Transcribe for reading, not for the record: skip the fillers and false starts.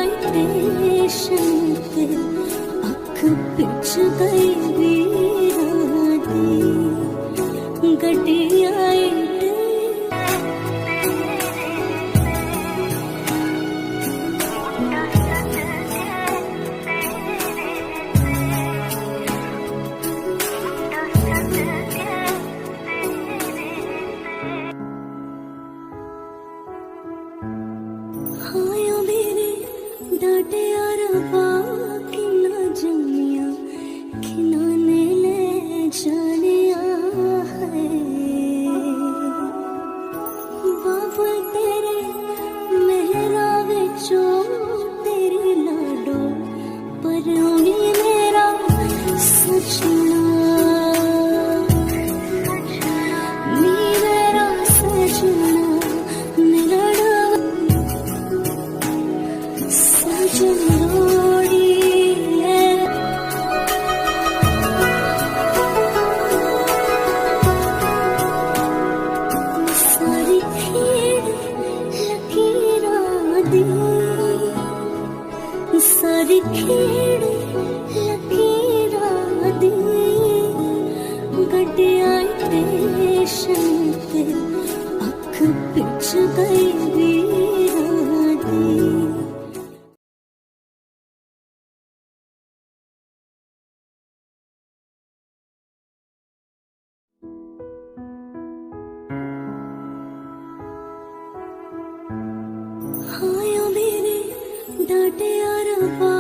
Station ते अख pitch गई वीरा दी गड्डी आई डाटे अरबा किना जमिया किना ने ले जानिया है बाबा तेरे मेहरा विचो तेरी लाडो पर मेरा सजना मेरा सजना सारी खेड़ लकीरा दी गड्डी आई स्टेशन ते अख पिच गई वीरा दी। हाँ मेरे डाटे अरबा